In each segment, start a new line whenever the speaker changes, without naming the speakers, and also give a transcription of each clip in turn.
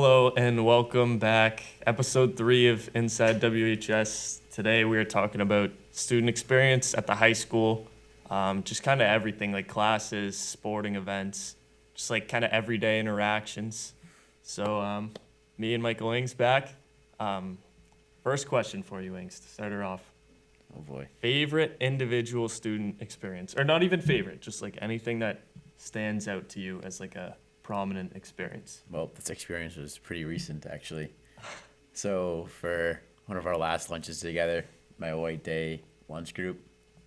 Hello and welcome back. Episode 3 of Inside WHS. Today we are talking about student experience at the high school. Just kind of everything like classes, sporting events, just like kind of everyday interactions. So me and Michael Ing's back. First question for you, Ings, to start her off.
Oh boy.
Favorite individual student experience, or not even favorite, just like anything that stands out to you as like a prominent experience.
Well, this experience was pretty recent, actually. So for one of our last lunches together, my White Day lunch group,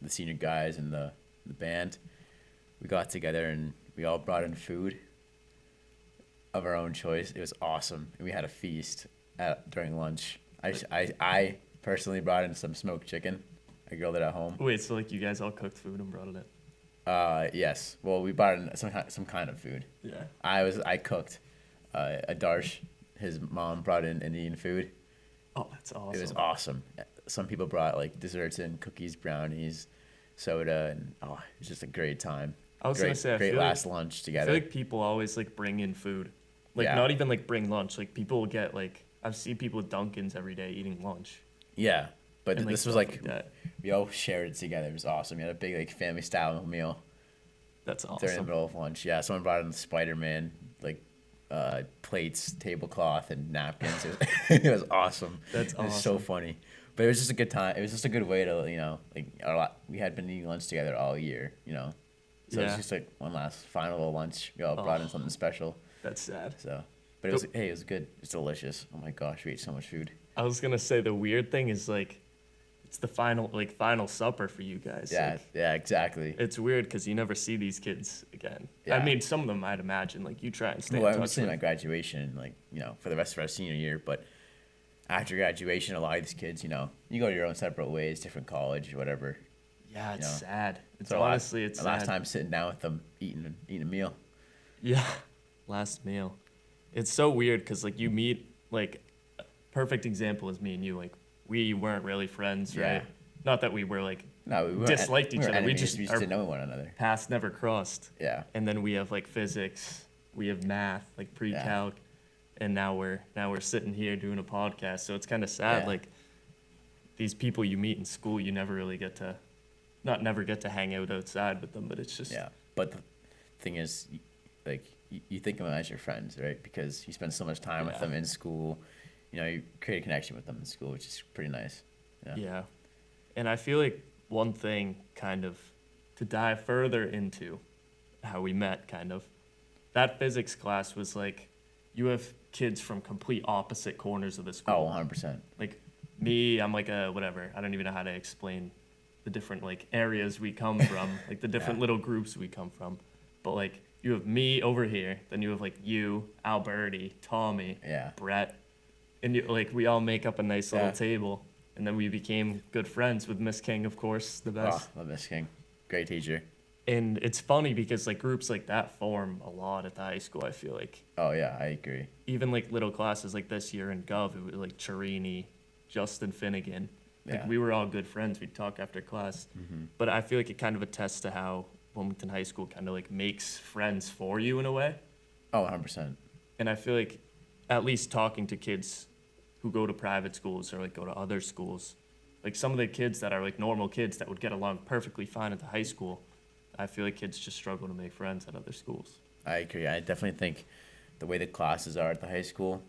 the senior guys and the band, we got together and we all brought in food of our own choice. It was awesome. And we had a feast during lunch. I personally brought in some smoked chicken. I grilled it at home.
Wait, so like you guys all cooked food and brought it in?
Yes. Well, we brought in some kind of food.
Yeah.
I cooked. Adarsh, his mom brought in Indian food.
Oh, that's awesome.
It was awesome. Some people brought like desserts and cookies, brownies, soda, and it was just a great time.
I was gonna say,
great last lunch
I
together.
feel like people always like bring in food, like
Yeah.
not even like bring lunch. Like people will get like I've seen people with Dunkins every day eating lunch.
Yeah, but
And, like,
this was
stuff
like
that.
we all shared it together. It was awesome. We had a big like family style meal
That's
during the
awesome.
middle of lunch. Yeah, someone brought in Spider-Man like plates, tablecloth, and napkins. It was awesome.
That's
It was so
awesome.
funny. But it was just a good time. It was just a good way to, we had been eating lunch together all year, So it
Yeah.
was just like one last final little lunch. We all brought in something special.
That's sad.
So, but it was good. It's delicious. Oh my gosh, we ate so much food.
I was gonna say the weird thing is like, it's the final supper for you guys.
Yeah,
Like,
yeah, exactly.
it's weird because you never see these kids again. I
Yeah.
mean, some of them I'd imagine like you try and stay
Well,
in
I'm
touch
seeing my
with.
graduation, for the rest of our senior year. But after graduation, a lot of these kids, you go your own separate ways, different college, whatever.
Yeah, it's
know,
sad. It's
So
honestly it's
the last
sad.
time sitting down with them, eating a meal.
Yeah, last meal. It's so weird because like you meet like a perfect example is me and you. Like we weren't really friends,
Yeah.
right? Not that we were like
No, we weren't
disliked each
we were
other. We
enemies,
just
we
our
didn't know one another.
paths never crossed.
Yeah.
And then we have like physics, we have math, like pre-calc, and now we're sitting here doing a podcast. So it's kind of sad.
Yeah.
Like these people you meet in school, you never really get to, not never get to hang out outside with them. But it's just
Yeah, but the thing is, you think of them as your friends, right? Because you spend so much time with
Yeah.
them in school. You create a connection with them in school, which is pretty nice. Yeah.
Yeah. And I feel like one thing kind of to dive further into how we met kind of that physics class was like you have kids from complete opposite corners of the school.
Oh, 100%.
Like me, I'm like a whatever. I don't even know how to explain the different like areas we come from, like the different
Yeah.
little groups we come from. But like you have me over here, then you have like you, Alberti, Tommy,
Yeah.
Brett, and you like we all make up a nice little
Yeah.
table, and then we became good friends with Miss King, of course, the best.
Oh, love Miss King. Great teacher.
And it's funny because like groups like that form a lot at the high school. I feel like
Oh, yeah, I agree.
even like little classes like this year in Gov, it was like Chirini, Justin Finnegan. Like
Yeah.
we were all good friends. We'd talk after class. But I feel like it kind of attests to how Wilmington High School kind of like makes friends for you in a way.
Oh, 100%.
And I feel like at least talking to kids who go to private schools or like go to other schools, like some of the kids that are like normal kids that would get along perfectly fine at the high school, I feel like kids just struggle to make friends at other schools.
I agree. I definitely think the way the classes are at the high school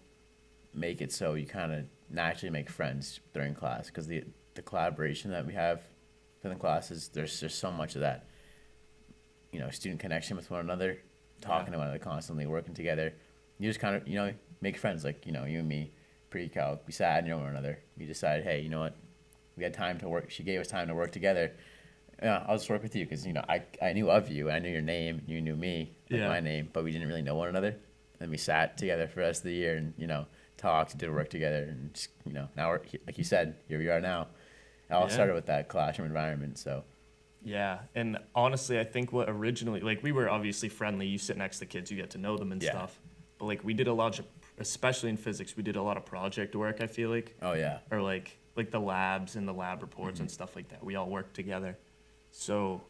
make it so you kind of naturally make friends during class because the collaboration that we have in the classes, there's so much of that. Student connection with one another, talking to one another constantly, working together. You just kind of, make friends. Like, you and me, pre-calc, we sat and one another. We decided, hey, you know what? We had time to work. She gave us time to work together. Yeah, I'll just work with you because, I knew of you. I knew your name. You knew me,
Yeah.
my name, but we didn't really know one another. And we sat together for the rest of the year and, talked, did work together. And, just, now, we're, like you said, here we are now. It all
Yeah.
started with that classroom environment, so.
Yeah, and honestly, I think what originally, like, we were obviously friendly. You sit next to kids, you get to know them and
Yeah.
stuff. But, like, we did a lot of, especially in physics, we did a lot of project work, I feel like.
Oh, yeah.
Or, like the labs and the lab reports and stuff like that. We all worked together. So,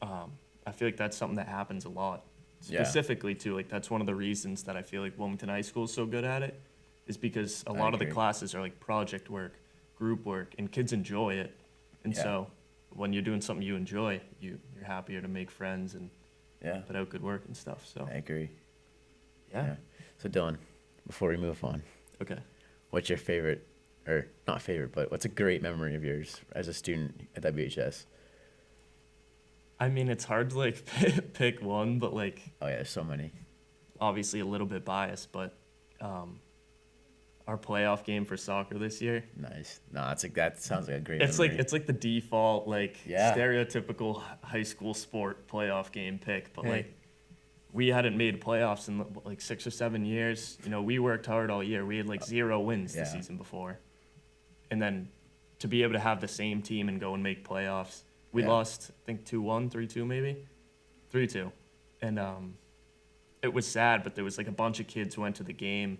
I feel like that's something that happens a lot
Yeah.
specifically too. Like that's one of the reasons that I feel like Wilmington High School is so good at it, is because a
I
lot of the
agree.
classes are like project work, group work, and kids enjoy it. And
Yeah.
so when you're doing something you enjoy, you're happier to make friends and
Yeah,
put out good work and stuff. So
I agree.
yeah.
So Dylan, before we move on,
Okay.
what's your favorite, or not favorite, but what's a great memory of yours as a student at WHS?
I mean, it's hard to like pick one, but like
Oh yeah, there's so many.
obviously a little bit biased, but our playoff game for soccer this year.
Nice. No, it's like that sounds like a great.
It's
memory.
like it's like the default like
Yeah.
stereotypical high school sport playoff game pick, but
Hey.
like we hadn't made playoffs in like 6 or 7 years. You know, we worked hard all year. We had like 0 wins the
Yeah.
season before, and then to be able to have the same team and go and make playoffs, we
Yeah.
lost I think 2-1, 3-2 maybe, 3-2, and it was sad, but there was like a bunch of kids who went to the game.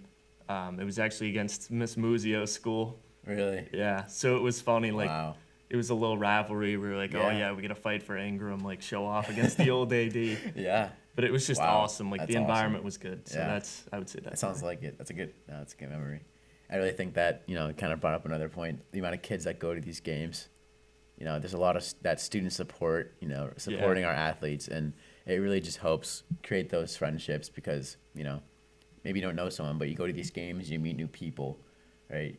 It was actually against Miss Muzio's school.
Really.
Yeah, so it was funny. Like,
Wow.
it was a little rivalry. We were like, oh
Yeah.
yeah, we got to fight for Ingram, like show off against the old AD.
Yeah.
But it was just
Wow,
awesome. Like
that's
the environment
awesome.
was good. So
Yeah.
I would say that.
That sounds like it. That's a good. No, that's a good memory. I really think that it kind of brought up another point. The amount of kids that go to these games. There's a lot of that student support. Supporting our athletes, and it really just helps create those friendships because maybe you don't know someone, but you go to these games, you meet new people, right?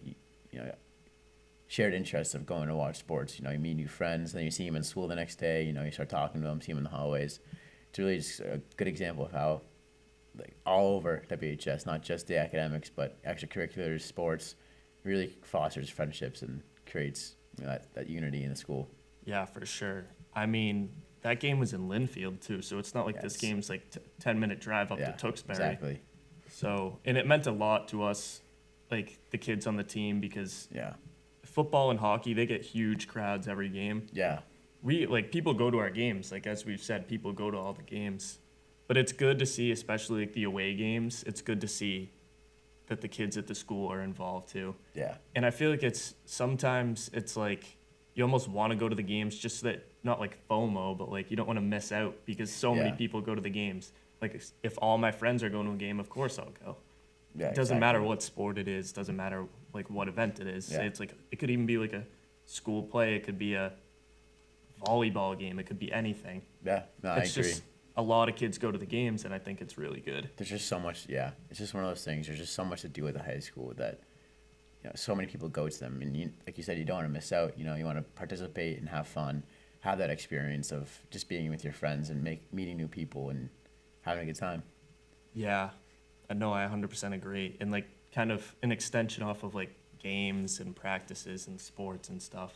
Shared interests of going to watch sports. You meet new friends, then you see them in school the next day. You start talking to them, see them in the hallways. It's really just a good example of how, like all over WHS, not just the academics, but extracurriculars, sports, really fosters friendships and creates that unity in the school.
Yeah, for sure. I mean, that game was in Linfield too, so it's not like this
Yes.
game's like 10-minute drive up
Yeah,
to Tewksbury.
exactly.
So, and it meant a lot to us, like the kids on the team, because
Yeah,
football and hockey, they get huge crowds every game.
yeah,
We like people go to our games, like as we've said, people go to all the games, but it's good to see, especially like the away games, it's good to see that the kids at the school are involved too.
yeah,
And I feel like sometimes it's like you almost want to go to the games just so that, not like FOMO, but like you don't want to miss out because so many
Yeah.
people go to the games. Like if all my friends are going to a game, of course I'll go.
yeah.
It doesn't matter
exactly.
what sport it is, doesn't matter like what event it is.
Yeah.
It's like it could even be like a school play, it could be a volleyball game, it could be anything.
Yeah, no, I
It's
agree.
just a lot of kids go to the games, and I think it's really good.
There's just so much. Yeah, it's just one of those things. There's just so much to do with the high school that so many people go to them, and like you said, you don't want to miss out. You want to participate and have fun, have that experience of just being with your friends and meeting new people and having a good time.
Yeah, I know. I 100% agree. And like kind of an extension off of like games and practices and sports and stuff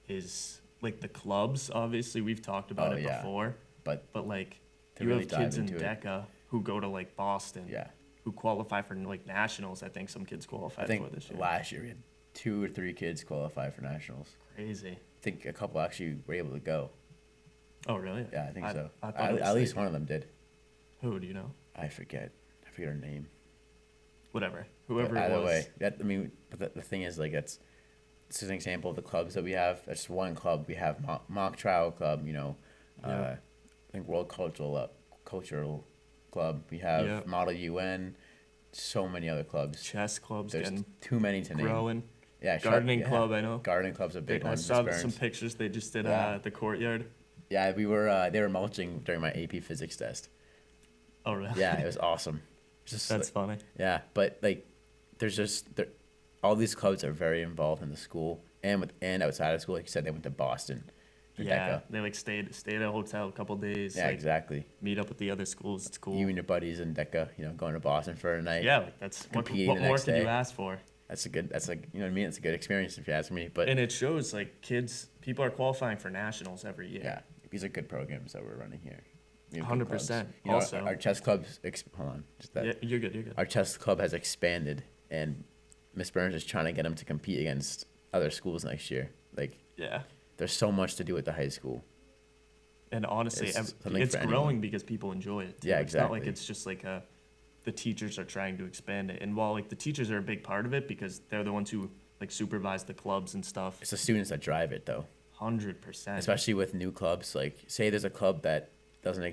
is like the clubs. Obviously, we've talked about
Oh,
it
yeah.
before,
But
but like
to
you
really
have
dive
kids in
into it.
DECA who go to like Boston,
yeah,
who qualify for like nationals. I think some kids
I
qualified
think
for this year.
last year we had 2 or 3 kids qualify for nationals.
Crazy.
I think a couple actually were able to go.
Oh, really?
Yeah, I think so.
I thought it was
At least
like-
one of them did.
Who do you know?
I forget her name.
Whatever.
But
Whoever it
either
was.
way, but the thing is, like, this is an example of the clubs that we have. That's one club. We have mock trial club.
Yeah.
I think World Cultural Club. We have
Yeah.
Model UN. So many other clubs.
Chess clubs
There's
getting
too many to name.
growing.
Yeah,
Gardening club, I know.
Gardening club's a big
I
one.
saw
Miss
some
Burns.
pictures they just did
Yeah.
at the courtyard.
Yeah, we were. They were mulching during my AP Physics test.
Oh, really?
Yeah, it was awesome. Just
That's funny.
yeah, but like, all these clubs are very involved in the school and outside of school. Like you said, they went to Boston. For
Yeah,
DECA.
they like stayed at a hotel a couple days.
Yeah,
like,
exactly.
Meet up with the other schools. It's cool.
You and your buddies in DECA, going to Boston for a night.
Yeah, like that's what
competing the
more
next
can you
day.
ask for?
That's like, you know what I mean? It's a good experience if you ask me. But
And it shows like people are qualifying for nationals every year.
yeah, these are good programs that we're running here. We have good
100%.
clubs.
Also-
our chess club's hold on, just that.
Yeah, you're good. You're good.
Our chess club has expanded, and Miss Burns is trying to get them to compete against other schools next year. Like,
Yeah,
there's so much to do at the high school.
and honestly,
It's
it's
something for
growing
anyone.
because people enjoy it. Too.
Yeah,
It's not like
exactly.
it's just like the teachers are trying to expand it. And while like the teachers are a big part of it because they're the ones who like supervise the clubs and stuff.
It's the students that drive it, though.
100%.
Especially with new clubs. Like, say there's a club that doesn't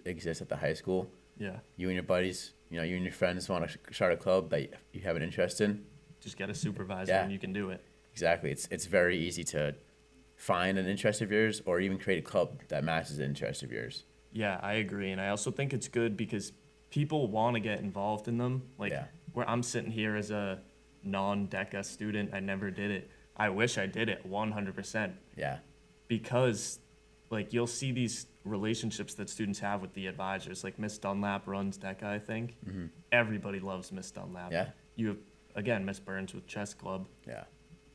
exists at the high school.
Yeah.
You and your buddies, you and your friends want to start a club that you have an interest in.
Just get a supervisor
Yeah.
and you can do it.
Exactly. It's very easy to find an interest of yours or even create a club that matches the interest of yours.
Yeah, I agree. And I also think it's good because people want to get involved in them. Like,
Yeah.
where I'm sitting here as a non-DECA student, I never did it. I wish I did it 100%.
Yeah.
Because, like, you'll see these relationships that students have with the advisors. Like, Miss Dunlap runs DECA, I think.
Mm-hmm.
Everybody loves Miss Dunlap.
Yeah.
You have, again, Miss Burns with chess club.
Yeah.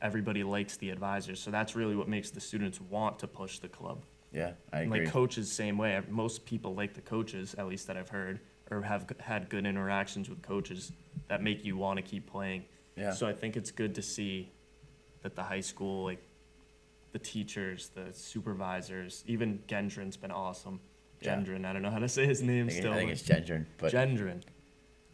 Everybody likes the advisors. So that's really what makes the students want to push the club.
Yeah. I
And,
agree.
like, coaches, same way. Most people like the coaches, at least that I've heard, or have had good interactions with coaches that make you want to keep playing.
Yeah.
So I think it's good to see that the high school, like, the teachers, the supervisors, even Gendron's been awesome.
Yeah.
Gendron, I don't know how to say his name still.
I think it's Gendron, but
Gendron.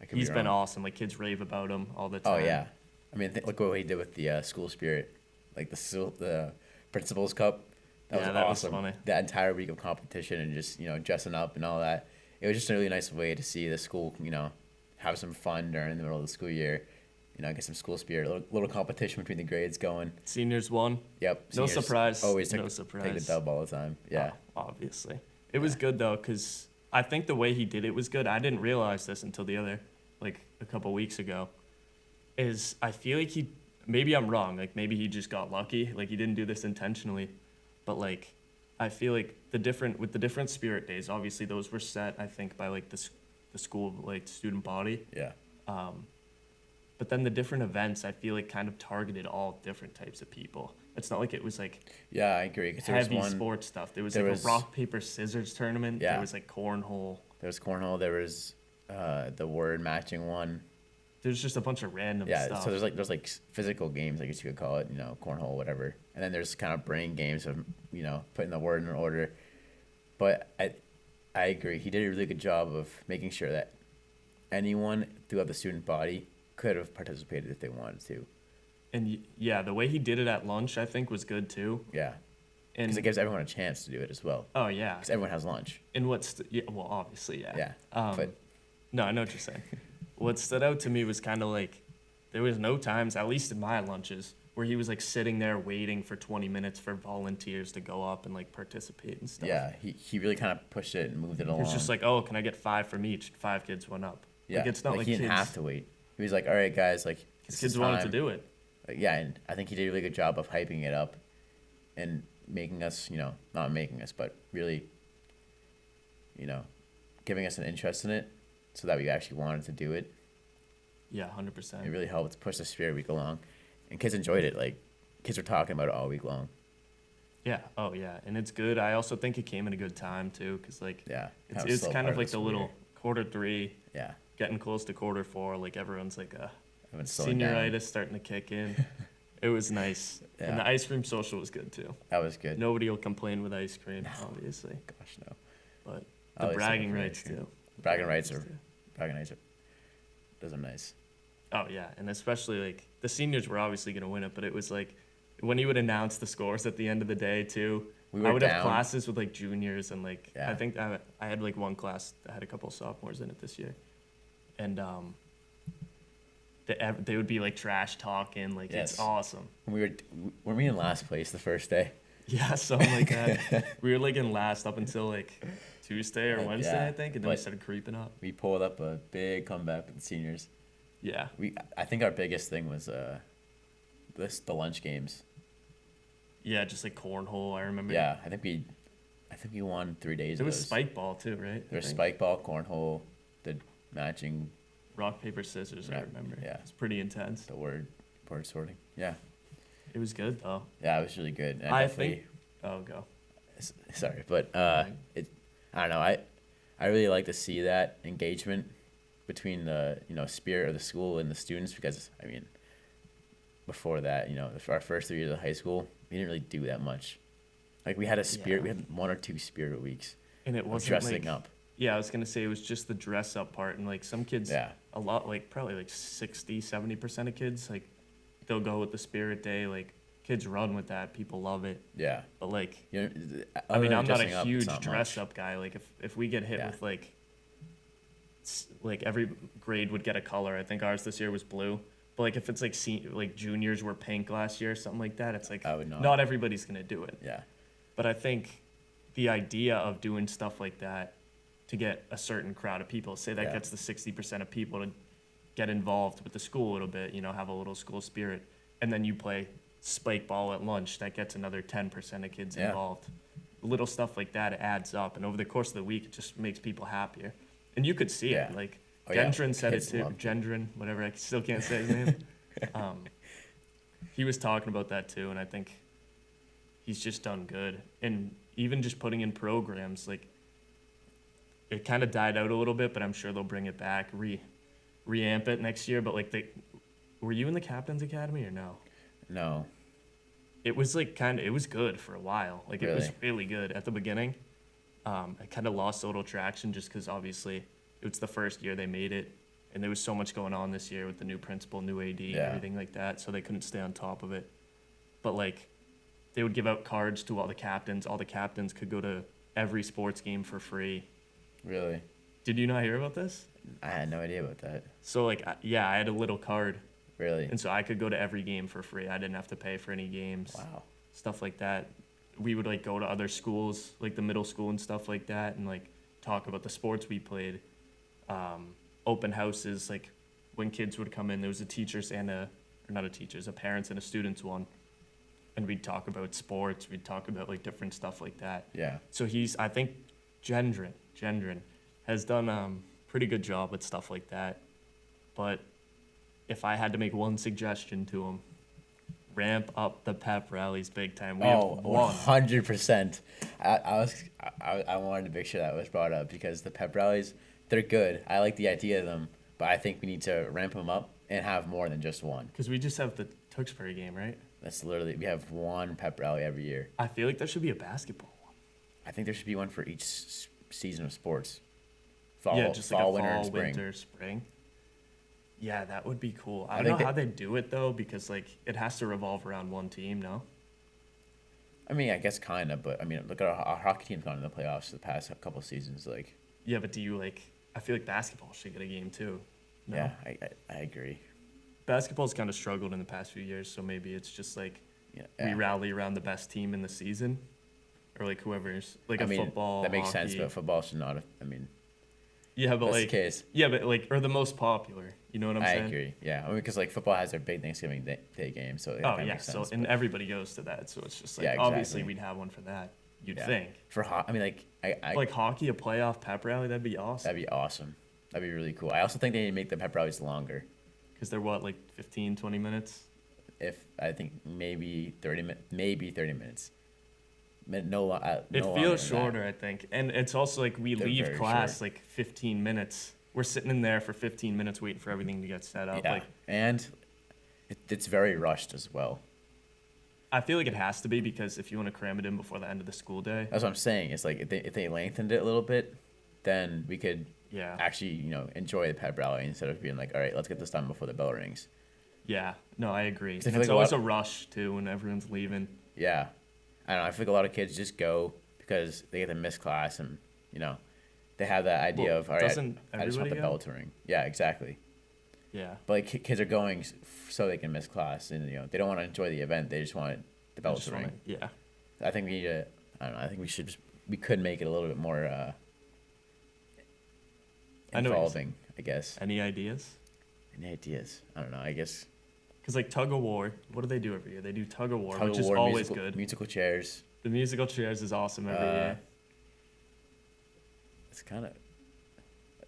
I could
He's
be
been
wrong.
awesome. Like, kids rave about him all the
Oh
time.
yeah. I mean, look what he did with the school spirit, like the principals cup. That
Yeah,
was
that was
awesome.
funny.
That entire week of competition and just dressing up and all that. It was just a really nice way to see the school, have some fun during the middle of the school year. Get some school spirit, little competition between the grades going.
Seniors won.
Yep.
No
seniors
surprise.
Always
No
take the
surprise.
dub all the time. Yeah.
Oh, obviously. It was good, though, because I think the way he did it was good. I didn't realize this until a couple weeks ago, is I feel like maybe I'm wrong. Like, maybe he just got lucky. Like, he didn't do this intentionally. But, like, I feel like with the different spirit days, obviously those were set, I think, by, like, the school, like, student body.
Yeah.
But then the different events, I feel like, kind of targeted all different types of people. It's not like it was, like,
Yeah, I agree. 'Cause there was
heavy
one.
sports stuff. There was,
there
like,
was-
a rock, paper, scissors tournament.
Yeah.
There was, like, cornhole.
There was cornhole. There was the word matching one.
There's just a bunch of random
Yeah,
stuff.
so there's like physical games, I guess you could call it, cornhole, whatever. And then there's kind of brain games of, putting the word in order. But I agree. He did a really good job of making sure that anyone throughout the student body could have participated if they wanted to.
And yeah, the way he did it at lunch, I think, was good too.
Yeah.
And
Because it gives everyone a chance to do it as well.
oh yeah,
Because everyone has lunch.
and well, obviously, yeah.
Yeah.
But no, I know what you're saying. What stood out to me was kind of like there was no times, at least in my lunches, where he was like sitting there waiting for 20 minutes for volunteers to go up and like participate and stuff.
Yeah, he really kind of pushed it and moved it along.
It's just like, oh, can I get 5 from each? 5 kids went up.
yeah,
Like, it's not like
he didn't
kids,
have to wait. He was like, all right, guys, like, this
kids
is
wanted to
time.
do it.
Like, yeah, and I think he did a really good job of hyping it up and making us, not making us, but really, giving us an interest in it so that we actually wanted to do it.
Yeah,
It
100%.
really helped push the spirit week along. And kids enjoyed it. Like, kids were talking about it all week long.
Yeah. Oh yeah, and it's good. I also think it came at a good time too, because like
Yeah.
it's
slow
kind
part
of like the
school
little
year.
quarter 3,
Yeah.
getting close to quarter 4. Like everyone's like
Everyone's slowing down.
senioritis starting to kick in. It was nice,
Yeah.
and the ice cream social was good too.
That was good.
Nobody will complain with ice cream, obviously,
Gosh, no.
but
I
the
like
bragging
someone for
rights
ice cream.
too.
Bragging rights are those are nice.
Oh yeah, and especially like the seniors were obviously gonna win it, but it was like when he would announce the scores at the end of the day too.
We
I
were
would have
down.
classes with like juniors and like
Yeah.
I think I had like one class that had a couple of sophomores in it this year, and they would be like trash talking, like
Yes.
it's awesome.
Were we in last place the first day?
Yeah, something like that. We were like in last up until like Tuesday or Wednesday,
Yeah,
I think, and then we
but-
started creeping up.
We pulled up a big comeback with the seniors.
Yeah,
I think our biggest thing was the lunch games.
yeah, just like cornhole. I remember.
Yeah, I think we won 3 days.
There
of
was
those.
spike ball too, right? I
There was
think.
spike ball, cornhole, the matching,
Rock paper scissors. I
Yeah,
remember.
yeah.
It's pretty intense.
the word sorting. Yeah,
It was good though.
yeah, it was really good. And
I
definitely-
think. Oh, go.
Sorry, but I don't know. I really like to see that engagement between the spirit of the school and the students, because I mean, before that, for our first 3 years of high school, we didn't really do that much. Like, we had a spirit.
Yeah.
We had 1 or 2 spirit weeks
And it
of
wasn't
dressing
like.
up.
Yeah, I was gonna say it was just the dress up part, and like some kids.
Yeah,
A lot, like probably like 60, 70% of kids, like they'll go with the spirit day, like kids run with that. People love it.
Yeah.
But like,
You know,
I mean, I'm not a
dressing up, it's
huge
not
dress
much.
up guy. Like if we get hit
Yeah.
with like every grade would get a color. I think ours this year was blue. But like if it's like juniors were pink last year or something like that, it's like
I would not.
not everybody's gonna do it.
Yeah.
But I think the idea of doing stuff like that to get a certain crowd of people, say that
Yeah.
gets the 60% of people to get involved with the school a little bit, have a little school spirit, and then you play spike ball at lunch, that gets another 10% of kids
Yeah.
involved. Little stuff like that, it adds up, and over the course of the week, it just makes people happier. And you could see
Yeah.
it. Like
Oh, yeah.
Gendron said it
Kids
too.
loved it.
Gendron, whatever. I still can't say his name. He was talking about that too, and I think he's just done good. And even just putting in programs, like it kind of died out a little bit, but I'm sure they'll bring it back, reamp it next year. But like, were you in the Captain's Academy or no?
No.
It was like it was good for a while. Like it was really good at the beginning. I kind of lost a little traction just because obviously it was the first year they made it, and there was so much going on this year with the new principal, new AD, everything like that. So they couldn't stay on top of it. But like, they would give out cards to all the captains. All the captains could go to every sports game for free.
Really?
Did you not hear about this?
I had no idea about that.
So like, yeah, I had a little card,
Really?
and so I could go to every game for free. I didn't have to pay for any games.
Wow.
Stuff like that. We would like go to other schools, like the middle school and stuff like that, and like talk about the sports we played. Open houses, like when kids would come in, there was a teachers and a parents and a students one, and we'd talk about sports. We'd talk about like different stuff like that.
Yeah.
So I think Gendron has done pretty good job with stuff like that. But if I had to make one suggestion to him, ramp up the pep rallies big time. We have one.
100%. I wanted to make sure that was brought up because the pep rallies, they're good. I like the idea of them, but I think we need to ramp them up and have more than just one.
Because we just have the Tewksbury game, right?
That's literally, we have one pep rally every year.
I feel like there should be a basketball one.
I think there should be one for each season of sports.
Just like a
winter, and
fall,
spring.
winter, spring. Yeah, that would be cool. I
I
don't know
think
how they do it though, because like it has to revolve around one team, no?
I mean, I guess kind of, but I mean, look at our hockey team's gone to the playoffs the past couple seasons. Like,
Yeah, but do you like? I feel like basketball should get a game too. No?
yeah, I agree.
Basketball's kind of struggled in the past few years, so maybe it's just like
Yeah,
we rally around the best team in the season, or like whoever's like
I mean,
football.
that makes sense,
hockey.
but football should not. I mean,
Yeah, but
that's
like
the case.
yeah, but like or the most popular. You know what I'm
I
saying?
agree. Yeah, I mean, because like football has their big Thanksgiving Day game, so
Oh
that
yeah,
makes
so
sense.
and
but
everybody goes to that, so it's just like
Yeah,
obviously
exactly.
we'd have one for that. You'd
yeah.
think.
I mean, like I
Like hockey, a playoff pep rally, that'd be awesome.
that'd be awesome. That'd be really cool. I also think they need to make the pep rallies longer.
Because they're what, like 15, 20 minutes?
If I think maybe 30 minutes. No,
It
no
feels shorter, I think. And it's also like we
They're
leave
very
class
short.
like 15 minutes. We're sitting in there for 15 minutes waiting for everything to get set up.
Yeah,
Like
and it's very rushed as well.
I feel like it has to be because if you want to cram it in before the end of the school day.
That's what I'm saying. It's like if they lengthened it a little bit, then we could
Yeah.
actually enjoy the pep rally instead of being like, all right, let's get this done before the bell rings.
Yeah. No, I agree.
'Cause I
It's
feel like a
always
lot-
a rush too when everyone's leaving.
Yeah, I don't know. I feel like a lot of kids just go because they get to miss class and they have that idea
Well,
of all right,
doesn't
I just want the
everybody
bell
go?
to ring. Yeah, exactly.
Yeah.
But like kids are going so they can miss class, and they don't want to enjoy the event. They just want the bell
Just
to ring.
wanna- yeah.
I think we need to. I don't know. I think we could make it a little bit more
I know what you're
involving. I guess.
Any ideas?
Any ideas? I don't know. I guess
Because like tug of war, what do they do every year? They do tug of war,
tug
which
of
is
war,
always
musical,
good.
musical chairs.
The musical chairs is awesome every year.
It's kind of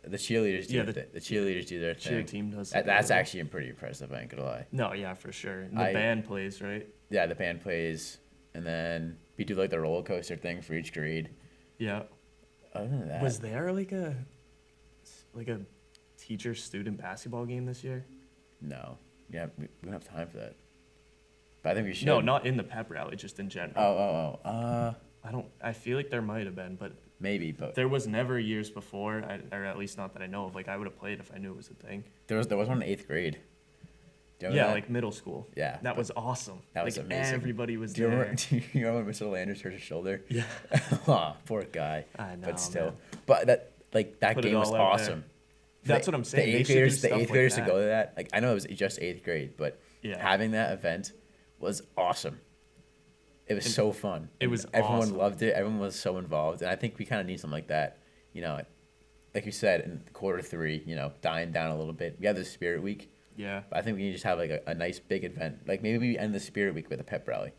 the cheerleaders do.
Yeah,
The cheerleaders do their
Cheer
thing.
team does.
That's actually pretty impressive. I ain't gonna lie.
No, yeah, for sure. And the
I-
band plays, right?
Yeah, the band plays, and then we do like the roller coaster thing for each grade.
Yeah.
Other than that,
Was there like a teacher student basketball game this year?
no. Yeah, we don't have time for that. But I think we should.
No, not in the pep rally, just in general.
Oh.
I feel like there might have been, but
Maybe, but
there was never years before, or at least not that I know of. Like I would have played if I knew it was a thing.
there was one in 8th grade. Do you remember
Yeah,
that?
like middle school.
Yeah,
That was awesome.
that was
like
amazing.
everybody was
Do you
there.
remember? Do you remember when Mr. Landers hurt his shoulder?
Yeah.
Aw, poor guy.
I know,
But still,
man.
but that
Put it
game was
all out there.
awesome.
That's what I'm saying.
The
They
eighth
should do
graders,
stuff like
to
that.
go to that. Like I know it was just eighth grade, but
Yeah.
having that event was awesome. It was so fun.
It was
Everyone
awesome.
loved it. Everyone was so involved, and I think we kind of need something like that. You know, like you said in quarter three, dying down a little bit. We have the Spirit Week.
Yeah.
But I think we need to just have like a nice big event. Like maybe we end the Spirit Week with a pep rally.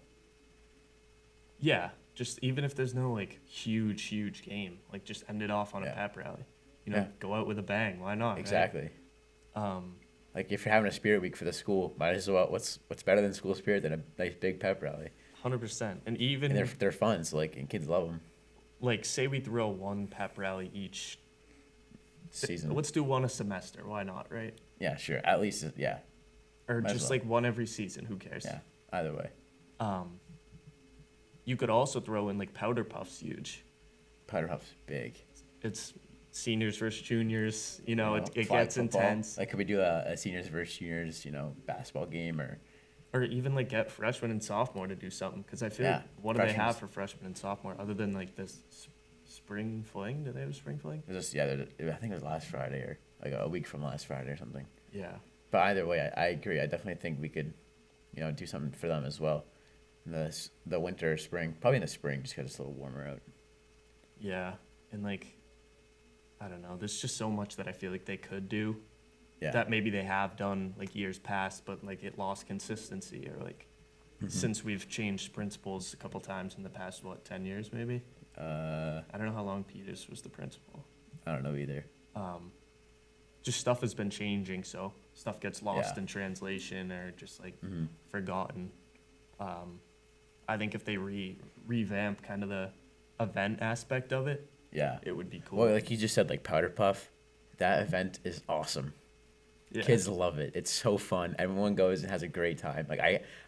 Yeah. Just even if there's no like huge game, like just end it off on a
Yeah.
pep rally.
Yeah.
Go out with a bang. Why not? right?
Exactly.
Um,
Like if you're having a Spirit Week for the school, might as well. What's better than school spirit than a nice big pep rally?
100%. And even
And they're fun, so like and kids love them.
like say we throw one pep rally each
Season.
Let's do one a semester. Why not, right?
Yeah, sure. At least yeah,
Or
Might as
just
well.
like one every season. Who cares?
yeah. Either way,
You could also throw in like powder puffs. Huge.
Powder Puff's big.
It's seniors versus juniors. You know, it
flag
gets
football.
intense.
Like could we do a seniors versus juniors, basketball game
Or even like get freshmen and sophomore to do something. Because I feel
Yeah,
like what do they
freshmen.
have for freshmen and sophomore other than like this spring fling? Do they have a spring fling?
it was just I think it was last Friday or like a week from last Friday or something.
Yeah.
But either way, I agree. I definitely think we could, do something for them as well. In the winter or spring, probably in the spring, just because it's a little warmer out.
Yeah. And like, I don't know. There's just so much that I feel like they could do
Yeah.
that maybe they have done like years past, but like it lost consistency or like since we've changed principals a couple times in the past, 10 years maybe? I don't know how long Peters was the principal.
I don't know either.
Just stuff has been changing, so stuff gets lost
Yeah.
in translation or just like forgotten. I think if they revamp kind of the event aspect of it,
Yeah.
it would be cool.
Well, like you just said, like Powder Puff, that event is awesome.
Yeah.
Kids love it. It's so fun. Everyone goes and has a great time. Like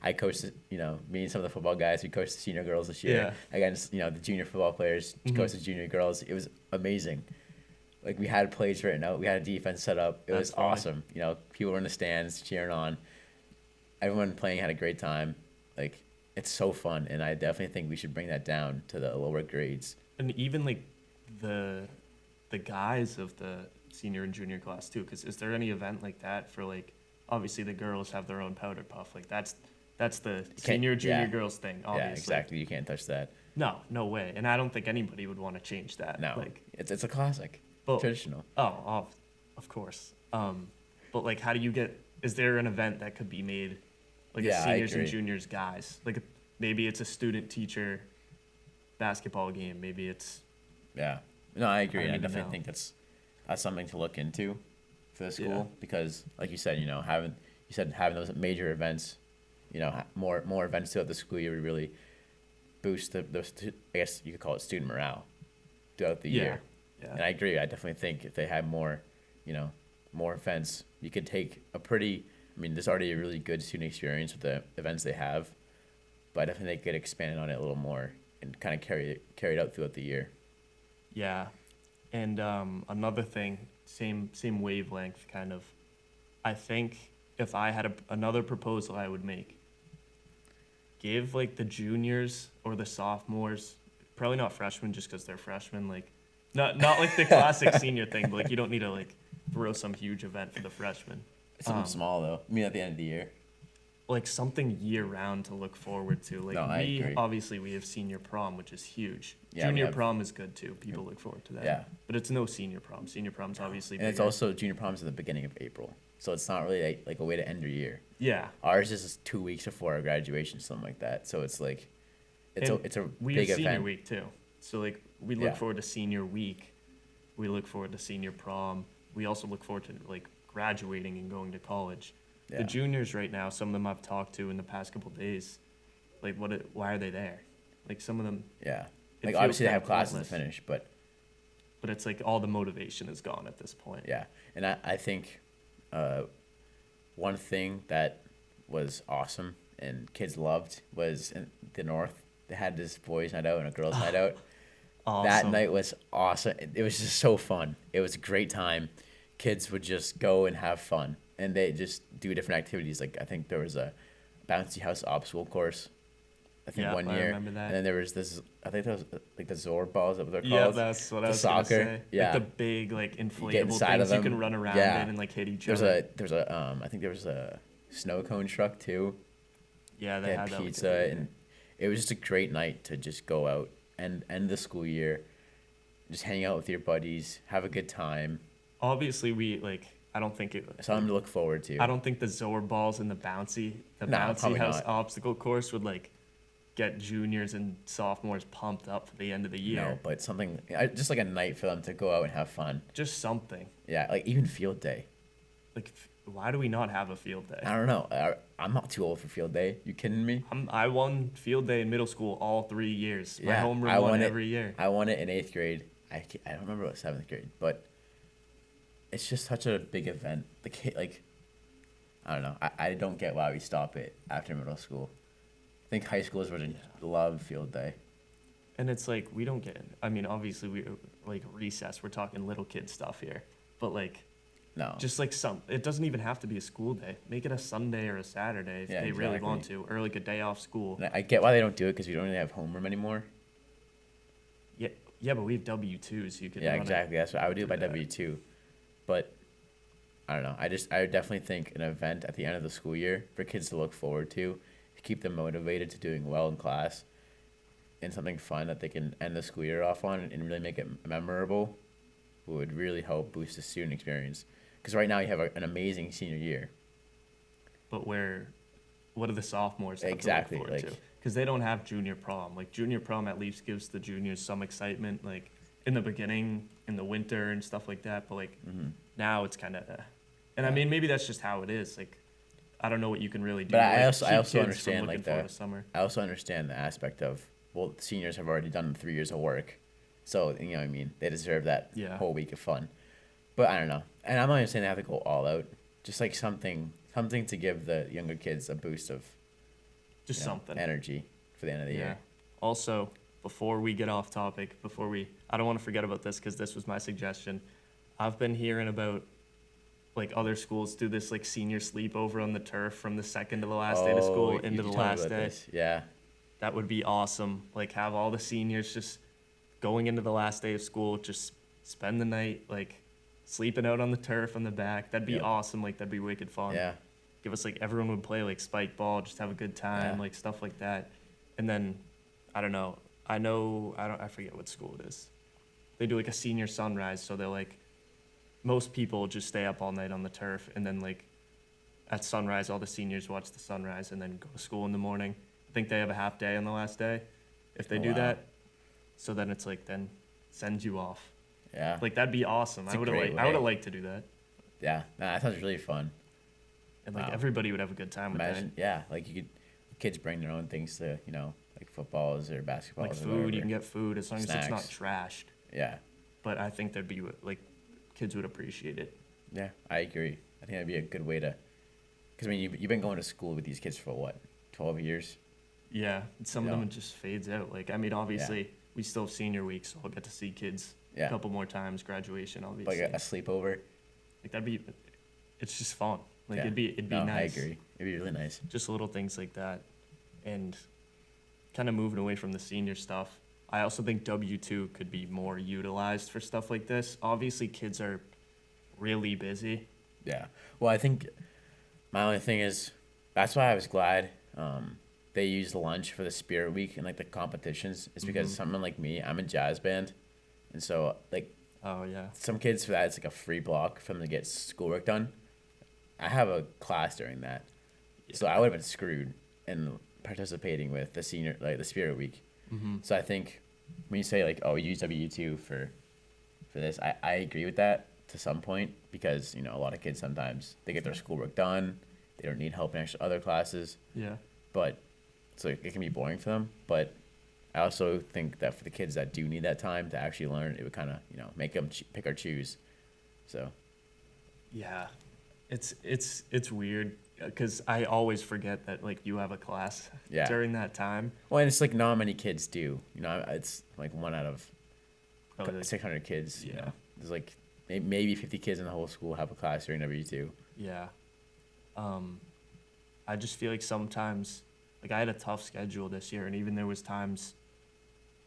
I coached, me and some of the football guys, we coached the senior girls this year against, the junior football players, coached the junior girls. It was amazing. Like we had plays written out. We had a defense set up. It was
That's funny.
awesome. People were in the stands cheering on. Everyone playing had a great time. Like it's so fun, and I definitely think we should bring that down to the lower grades.
And even like the guys of the senior and junior class too, because is there any event like that for like obviously the girls have their own powder puff, like that's the senior junior girls thing, obviously.
Yeah, exactly. You can't touch that.
No way, and I don't think anybody would want to change that.
No,
like
it's a classic, traditional.
of course. But like, how do you get? Is there an event that could be made, like
Yeah,
a
I
seniors and
agree.
juniors guys? Like maybe it's a student teacher basketball game. Maybe it's
Yeah. No, I agree.
I don't
I
even
definitely
know.
think that's something to look into for the school
Yeah.
because, like you said, having those major events, more events throughout the school year would really boost I guess you could call it student morale throughout the year.
Yeah.
And I agree. I definitely think if they had more, more events, you could take there's already a really good student experience with the events they have, but I definitely they could expand on it a little more and kind of carry it out throughout the year.
Yeah, and another thing, same wavelength, kind of. I think if I had another proposal, I would make. Give like the juniors or the sophomores, probably not freshmen, just because they're freshmen. Like, not like the classic senior thing. But like, you don't need to like throw some huge event for the freshmen.
Something small though. At the end of the year.
Like something year round to look forward to. Like
No, I agree.
obviously we have senior prom, which is huge.
Yeah, we
Junior
have-
prom is good too. People look forward to that.
Yeah.
But it's no senior prom. Senior prom's obviously
And it's
bigger.
also junior prom's at the beginning of April, so it's not really like a way to end your year.
Yeah.
Ours is 2 weeks before our graduation, something like that. So it's like, it's a
We
big
have senior
event.
week too. So like we look
Yeah.
forward to senior week. We look forward to senior prom. We also look forward to like graduating and going to college.
Yeah.
The juniors right now, some of them I've talked to in the past couple days, like why are they there? Like some of them,
Yeah,
it
like
feels
obviously they
kinda
have classes
pointless.
to finish, but
it's like all the motivation is gone at this point.
yeah. And I think one thing that was awesome and kids loved was in the North. They had this boys' night out and a girls' night out. That
Awesome.
night was awesome. It was just so fun. It was a great time. Kids would just go and have fun. and they just do different activities. Like I think there was a bouncy house obstacle course. I think
Yeah,
one
I
year,
remember that.
and then there was this. I think there was like the Zorb balls that they're
Yeah,
called.
that's what I
The
was gonna
soccer.
say.
Yeah.
Like the big like
You get
inflatable
inside of
things you
them.
can run around
Yeah.
in and like hit each
There's
other.
I think there was a snow cone truck too.
Yeah,
They
they
had
had that.
pizza, and it was just a great night to just go out and end the school year, just hang out with your buddies, have a good time,
Obviously, we like. I don't think it.
something to look forward to.
I don't think the Zor balls and the
No,
bouncy
probably
house
not.
obstacle course would like get juniors and sophomores pumped up for the end of the year.
No, but something just like a night for them to go out and have fun.
Just something.
Yeah, like even field day.
Like, why do we not have a field day?
I don't know. I'm not too old for field day. You kidding me?
I won field day in middle school all 3 years. My
Yeah,
homeroom
I
won
won it.
every year.
I won it in 8th grade. I don't remember what 7th grade, but it's just such a big event. The kid, like, I don't know. I don't get why we stop it after middle school. I think high schoolers would love field day.
And it's like we don't get. I mean, obviously we like recess. We're talking little kid stuff here, but like
No.
just like some. It doesn't even have to be a school day. Make it a Sunday or a Saturday if
Yeah,
they really want
exactly.
to, or like a day off school.
And I get why they don't do it because we don't really have homeroom anymore.
Yeah, yeah, but we have W-2s. You can.
Yeah,
run it.
exactly. That's what I would do it by
through that.
W2. But I don't know. I would definitely think an event at the end of the school year for kids to look forward to keep them motivated to doing well in class, and something fun that they can end the school year off on and really make it memorable would really help boost the student experience. Because right now you have an amazing senior year.
But what do the sophomores have
Exactly,
to look forward
like-
to? Because they don't have junior prom. Like junior prom at least gives the juniors some excitement, like in the beginning, in the winter and stuff like that. But like now it's kind of, and I mean maybe that's just how it is. Like I don't know what you can really do.
But
to,
I
like,
also
keep kids from
understand
looking
like
forward to summer.
I also understand the aspect of, well, seniors have already done 3 years of work, so you know what I mean, they deserve that
Yeah.
whole week of fun. But I don't know, and I'm not even saying they have to go all out. Just like something to give the younger kids a boost of
Just something.
energy for the end of the
Yeah.
year.
Also, before we get off topic, I don't want to forget about this because this was my suggestion. I've been hearing about like other schools do this like senior sleepover on the turf from the second to the last day of school
you
into the
told me
last
about
day.
this. Yeah,
That would be awesome. Like have all the seniors just going into the last day of school, just spend the night like sleeping out on the turf on the back. That'd be
Yep.
awesome. Like that'd be wicked fun.
yeah,
Give us like everyone would play like spike ball, just have a good time,
Yeah.
like stuff like that. And then I don't know. I forget what school it is. They do like a senior sunrise, so they're like most people just stay up all night on the turf and then like at sunrise all the seniors watch the sunrise and then go to school in the morning. I think they have a half day on the last day if they
Oh,
do
wow.
that. So then it's like then sends you off.
yeah,
Like that'd be awesome.
It's a
I would have
great
I would have
way.
liked to do that.
yeah. Nah, that sounds really fun.
And like
Wow.
everybody would have a good time with
Imagine, yeah, like you could, kids bring their own things to, like footballs or basketballs.
that. Like
or
food,
whatever.
you can get food as long as it's not trashed.
Yeah,
But I think there'd be like kids would appreciate it.
yeah, I agree. I think that'd be a good way to, because I mean, you've been going to school with these kids for what, 12 years?
Yeah, some
Yeah.
of them it just fades out. Like I mean, obviously we still have senior week, so I'll get to see kids
Yeah.
a couple more times. Graduation,
Like
obviously.
a sleepover.
Like that'd be, it's just fun. Like
Yeah.
it'd be
No,
nice.
I agree. It'd be really nice.
Just little things like that, and kind of moving away from the senior stuff. I also think W-2 could be more utilized for stuff like this. Obviously, kids are really busy.
Yeah. Well, I think my only thing is that's why I was glad they used lunch for the Spirit Week and like the competitions. Is because someone like me, I'm in jazz band, and so like
Oh yeah.
some kids for that it's like a free block for them to get schoolwork done. I have a class during that, so I would have been screwed in participating with the Spirit Week. So I think when you say like, oh, use W2 for this, I agree with that to some point because a lot of kids sometimes they get their schoolwork done, they don't need help in extra other classes,
Yeah.
but so it can be boring for them. But I also think that for the kids that do need that time to actually learn, it would kind of make them pick or choose. So
Yeah, it's weird because I always forget that like you have a class
Yeah.
during that time.
well, and it's like not many kids do. It's like 1 out of
Probably, like,
600 kids.
Yeah.
There's like maybe 50 kids in the whole school have a class during W2.
yeah, I just feel like sometimes, like I had a tough schedule this year, and even there was times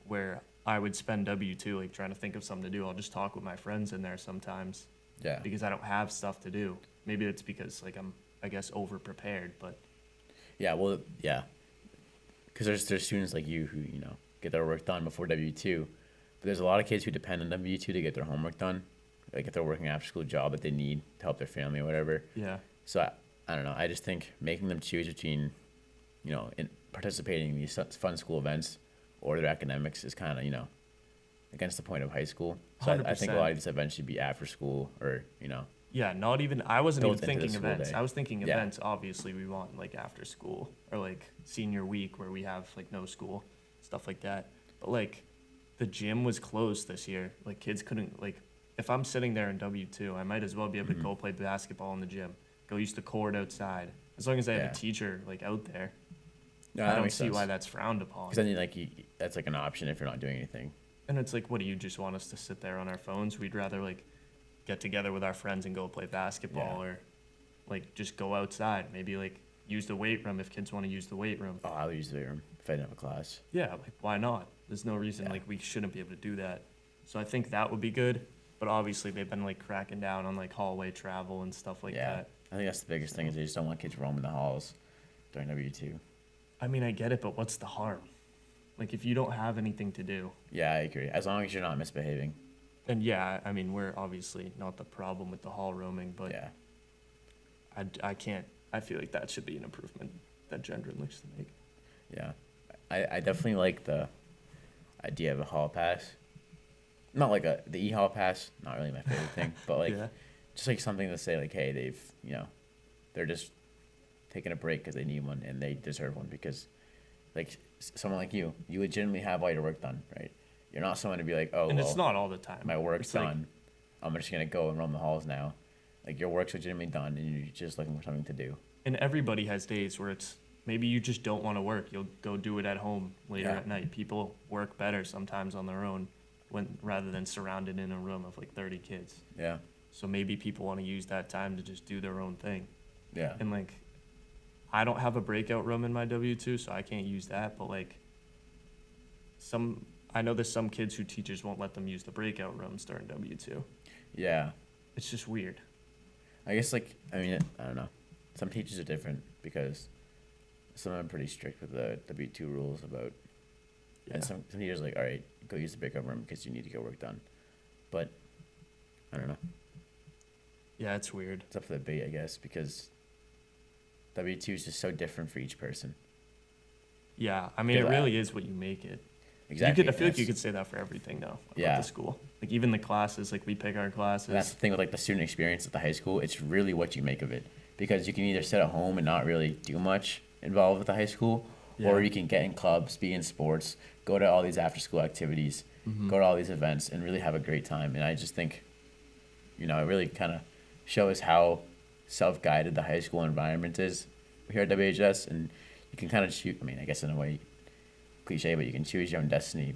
where I would spend W-2 like trying to think of something to do. I'll just talk with my friends in there sometimes
Yeah.
because I don't have stuff to do. Maybe it's because like I'm, I guess, over prepared, but
Yeah. Well, yeah. Because there's students like you who, get their work done before W-2. But there's a lot of kids who depend on W-2 to get their homework done. Like if they're working an after school job that they need to help their family or whatever.
yeah.
So I don't know. I just think making them choose between, in participating in these fun school events or their academics is kind of, against the point of high school. So I think a lot of these events should be after school or,
Yeah, not even, I wasn't even
built into the
thinking
school
events.
day.
I was thinking
Yeah.
events, obviously, we want like after school or like senior week where we have like no school, stuff like that. But like the gym was closed this year. Like kids couldn't, like, if I'm sitting there in W-2, I might as well be able to go play basketball in the gym, go use the court outside. As long as I have
Yeah.
a teacher like out there,
No,
I
that
don't
makes
see
sense.
why that's frowned upon.
Because then that's like an option if you're not doing anything.
And it's like, what do you just want us to sit there on our phones? We'd rather like get together with our friends and go play basketball
Yeah.
or like just go outside. Maybe like use the weight room if kids want to use the weight room.
Oh, I'll use the weight room if I didn't have a class.
Yeah, like why not? There's no reason
Yeah.
like we shouldn't be able to do that. So I think that would be good. But obviously they've been like cracking down on like hallway travel and stuff like
Yeah.
that.
I think that's the biggest thing is they just don't want kids roaming the halls during W-2.
I mean, I get it, but what's the harm? Like if you don't have anything to do,
Yeah, I agree. As long as you're not misbehaving.
and yeah, I mean, we're obviously not the problem with the hall roaming, but
Yeah.
I can't, I feel like that should be an improvement that Gendron looks to make.
Yeah. I definitely like the idea of a hall pass. Not like the e-hall pass, not really my favorite thing, but like
Yeah.
just like something to say like, hey, they're just taking a break because they need one and they deserve one because like someone like you legitimately have all your work done, right? You're not someone to be like, oh,
And
well,
it's not all the time.
my work's
It's like-
done. I'm just gonna go and roam the halls now. Like your work's legitimately done and you're just looking for something to do.
And everybody has days where it's maybe you just don't want to work. You'll go do it at home later
Yeah.
at night. People work better sometimes on their own rather than surrounded in a room of like 30 kids.
Yeah.
So maybe people want to use that time to just do their own thing.
Yeah.
And like I don't have a breakout room in my W-2, so I can't use that, but like I know there's some kids who teachers won't let them use the breakout rooms during W-2.
Yeah.
It's just weird.
I guess I don't know. Some teachers are different because some of them are pretty strict with the W-2 rules about,
Yeah.
and some teachers are like, all right, go use the breakout room because you need to get work done. But I don't know.
Yeah, it's weird.
It's up for debate, I guess, because W-2 is just so different for each person.
Yeah, I mean, it
Feel
really is what you make it.
Exactly.
I feel like you
That's-
could say that for everything though. About
Yeah.
the school. Like even the classes, like we pick our classes.
And that's the thing with like the student experience at the high school. It's really what you make of it, because you can either sit at home and not really do much involved with the high school, or
Yeah.
you can get in clubs, be in sports, go to all these after school activities, go to all these events, and really have a great time. And I just think, it really kind of shows how self-guided the high school environment is here at WHS, and you can kind of choose. I mean, I guess in a way, cliche, but you can choose your own destiny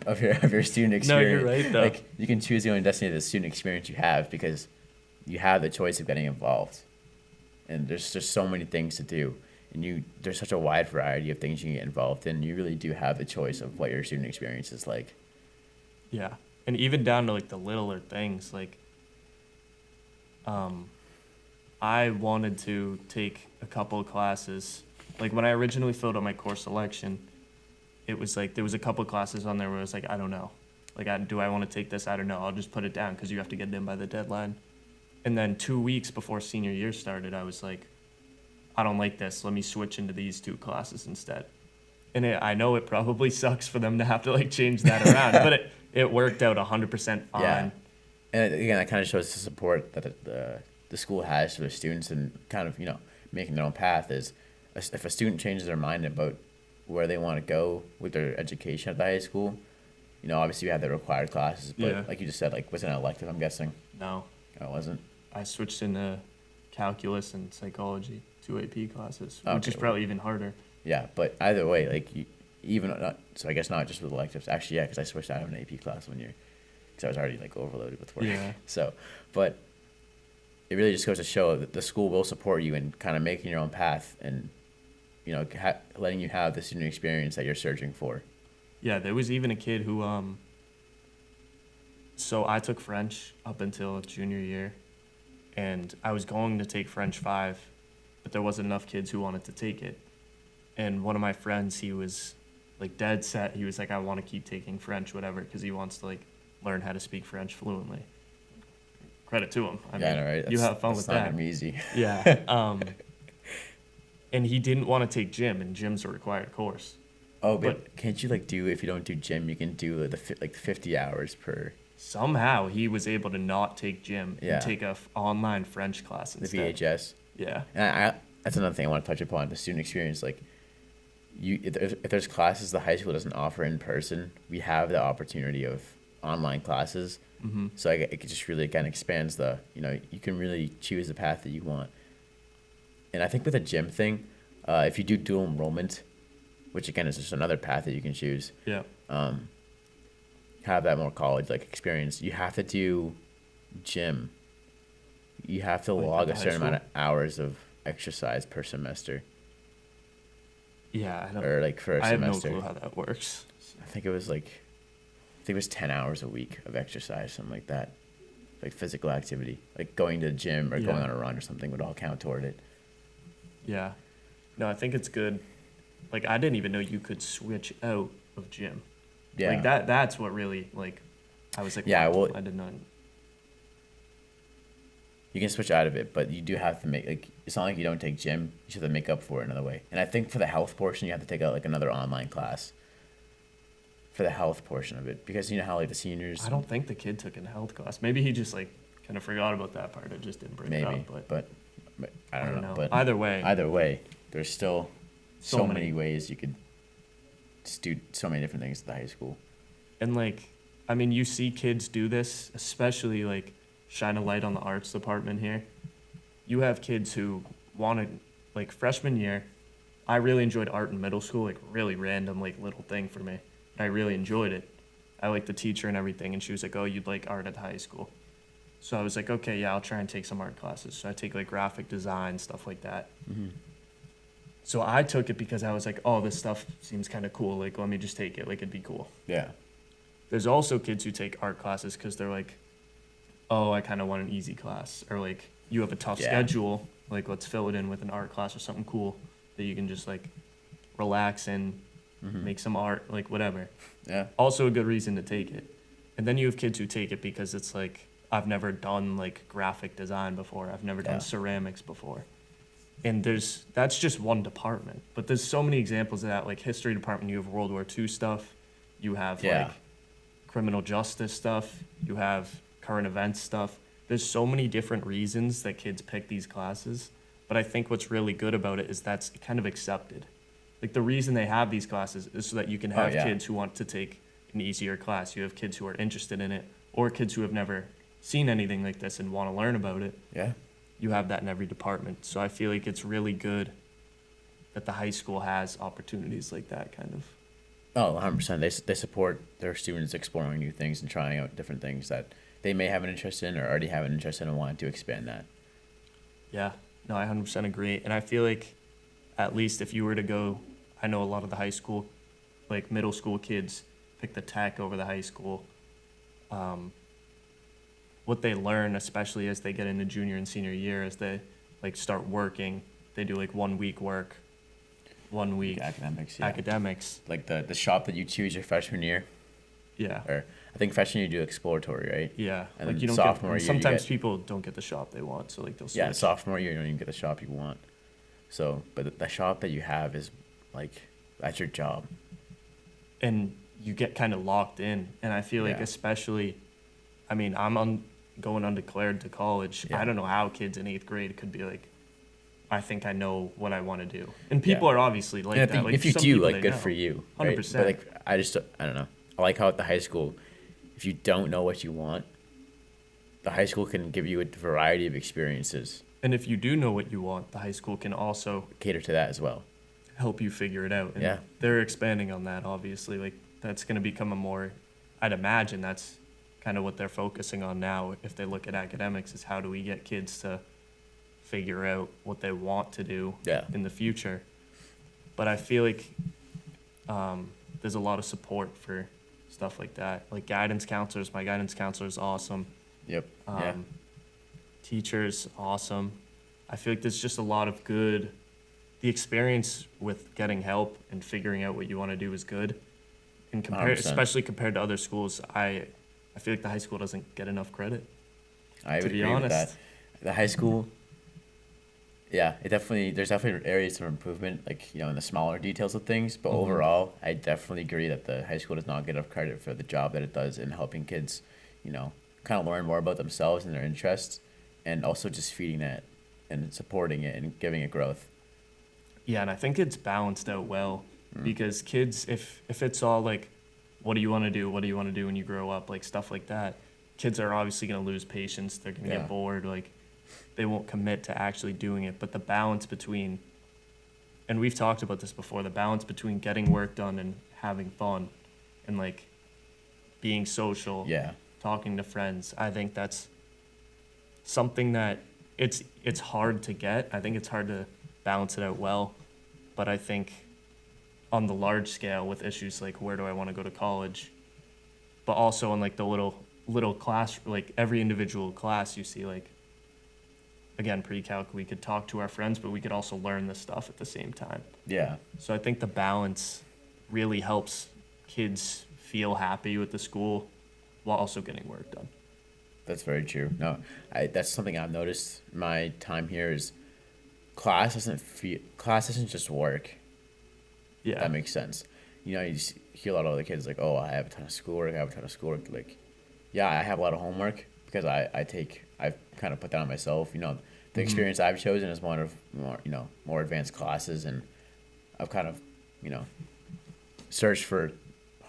of your student experience.
No, you're right, though.
Like you can choose your own destiny of the student experience you have because you have the choice of getting involved, and there's just so many things to do, and there's such a wide variety of things you can get involved in. You really do have the choice of what your student experience is like.
Yeah, and even down to like the littler things, like I wanted to take a couple of classes. Like when I originally filled out my course selection, it was like there was a couple of classes on there where I was like, I don't know. Like, do I want to take this? I don't know. I'll just put it down because you have to get it in by the deadline. And then 2 weeks before senior year started, I was like, I don't like this. Let me switch into these two classes instead. And I know it probably sucks for them to have to like change that around, but it worked out 100% fine.
Yeah. And again, that kind of shows the support that the school has for their students and kind of, making their own path is if a student changes their mind about where they want to go with their education at the high school, obviously we have the required classes, but
Yeah.
like you just said, like was it an elective, I'm guessing?
No,
No, it wasn't.
I switched into calculus and psychology, 2 AP classes, which
Okay,
is probably even harder.
Yeah, but either way, like so I guess not just with electives. Actually, yeah, because I switched out of an AP class one year because I was already like overloaded with work.
Yeah.
So, but it really just goes to show that the school will support you in kind of making your own path and, letting you have the student experience that you're searching for.
Yeah, there was even a kid who so I took French up until junior year, and I was going to take French 5, but there wasn't enough kids who wanted to take it. And one of my friends, he was like dead set. He was like, I want to keep taking French, whatever, because he wants to like learn how to speak French fluently. Credit to him. I mean,
Right.
you have fun with
That's not
that.
gonna be easy.
Yeah. And he didn't want to take gym, and gym's a required course.
Oh, but can't you do, if you don't do gym, you can do the 50 hours per
Somehow he was able to not take gym
Yeah.
and take a online French class
the
instead.
VHS.
Yeah.
And that's another thing I want to touch upon, the student experience. Like, if there's classes the high school doesn't offer in person, we have the opportunity of online classes.
Mm-hmm.
So it just really kind of expands you can really choose the path that you want. And I think with a gym thing, if you do dual enrollment, which again is just another path that you can choose,
Yeah.
have that more college experience, you have to do gym. You have to
Like
log
at the
a
high
certain amount of
school?
hours of exercise per semester,
Yeah. I don't.
or for a
I have no
semester.
clue how that works.
I think it was 10 hours a week of exercise, something like that. Like physical activity, like going to the gym or going
Yeah.
on a run or something would all count toward it.
Yeah. No, I think it's good. Like, I didn't even know you could switch out of gym.
Yeah.
Like, that's what really, like, I was like,
Yeah,
wow,
well-
I did not.
You can switch out of it, but you do have to it's not like you don't take gym, you just have to make up for it another way. And I think for the health portion, you have to take out another online class for the health portion of it, because you know how the seniors,
I don't think the kid took a health class. Maybe he just, like, kind of forgot about that part. It just didn't bring it
maybe,
up.
but I don't know. But
Either way,
either way, there's still
So
so
many.
many ways you could just do so many different things at the high school.
and, like, I mean, you see kids do this, especially, like, shine a light on the arts department here. You have kids who wanted, like, freshman year, I really enjoyed art in middle school, like, really random, like, little thing for me. I really enjoyed it. I liked the teacher and everything, and she was like, oh, you'd like art at high school. So I was like, okay, yeah, I'll try and take some art classes. So I take, like, graphic design, stuff like that.
Mm-hmm.
So I took it because I was like, oh, this stuff seems kind of cool. Like, let me just take it. Like, it'd be cool.
Yeah.
There's also kids who take art classes because they're like, oh, I kind of want an easy class. Or, like, you have a tough
Yeah.
schedule. Like, let's fill it in with an art class or something cool that you can just, like, relax in,
Mm-hmm.
make some art, like, whatever.
Yeah.
Also a good reason to take it. And then you have kids who take it because it's like, I've never done, like, graphic design before. I've never done
Yeah.
ceramics before. And that's just one department. But there's so many examples of that. Like, history department, you have World War II stuff. You have,
Yeah.
like, criminal justice stuff. You have current events stuff. There's so many different reasons that kids pick these classes. But I think what's really good about it is that's kind of accepted. Like, the reason they have these classes is so that you can have
yeah.
kids who want to take an easier class. You have kids who are interested in it, or kids who have never seen anything like this and want to learn about it.
Yeah.
You have that in every department. So I feel like it's really good that the high school has opportunities like that, kind of.
Oh, 100%. They support their students exploring new things and trying out different things that they may have an interest in or already have an interest in and want to expand that.
Yeah, no, I 100% agree. And I feel like at least if you were to go, I know a lot of the high school, like middle school kids pick the tech over the high school. What they learn, especially as they get into junior and senior year, as they like start working, they do like 1 week work, 1 week
Academics, yeah.
academics.
Like the shop that you choose your freshman year,
Yeah.
or I think freshman year you do exploratory, right?
Yeah.
And
like
then
you don't
sophomore
get,
year you
sometimes
get-
people don't get the shop they want, so like they'll switch.
Yeah, sophomore year you don't even get the shop you want. So, but the shop that you have is like, that's your job.
And you get kind of locked in. And I feel like
Yeah.
especially, I mean, going undeclared to college.
Yeah.
I don't know how kids in 8th grade could be like, I think I know what I want to do. And people
Yeah.
are obviously like
And I
that.
think
Like
if you
some
do,
people
like,
they
good
know.
for you.
100%.
Right? But like, I don't know. I like how at the high school, if you don't know what you want, the high school can give you a variety of experiences,
And if you do know what you want, the high school can also
cater to that as well.
help you figure it out. And
Yeah.
they're expanding on that, obviously. Like, that's going to become I'd imagine that's kind of what they're focusing on now. If they look at academics, is how do we get kids to figure out what they want to do
Yeah.
in the future. But I feel like there's a lot of support for stuff like that. Like guidance counselors, my guidance counselor is awesome.
Yep.
Teachers, awesome. I feel like there's just a lot of good. The experience with getting help and figuring out what you want to do is good. And
100%.
especially compared to other schools, I feel like the high school doesn't get enough credit.
I would
To be
agree with
honest.
that. The high school, yeah, there's definitely areas of improvement, like, in the smaller details of things. But overall, I definitely agree that the high school does not get enough credit for the job that it does in helping kids, kind of learn more about themselves and their interests, and also just feeding that and supporting it and giving it growth.
Yeah, and I think it's balanced out well because kids, if it's all like, what do you want to do? What do you want to do when you grow up? Like stuff like that. Kids are obviously going to lose patience. They're going to
Yeah.
get bored. Like they won't commit to actually doing it. But the balance between, and we've talked about this before, the balance between getting work done and having fun and like being social,
Yeah.
talking to friends. I think that's something that it's hard to get. I think it's hard to balance it out well. But I think on the large scale with issues like where do I want to go to college, but also on like the little class, like every individual class you see, like again, pre-calc, we could talk to our friends, but we could also learn this stuff at the same time.
Yeah.
So I think the balance really helps kids feel happy with the school while also getting work done.
That's very true. No, that's something I've noticed in my time here is class doesn't just work.
Yeah.
That makes sense. You just hear a lot of other kids like, oh, I have a ton of schoolwork. Like, yeah, I have a lot of homework because I've kind of put that on myself. The experience I've chosen is one of more advanced classes, and I've kind of, searched for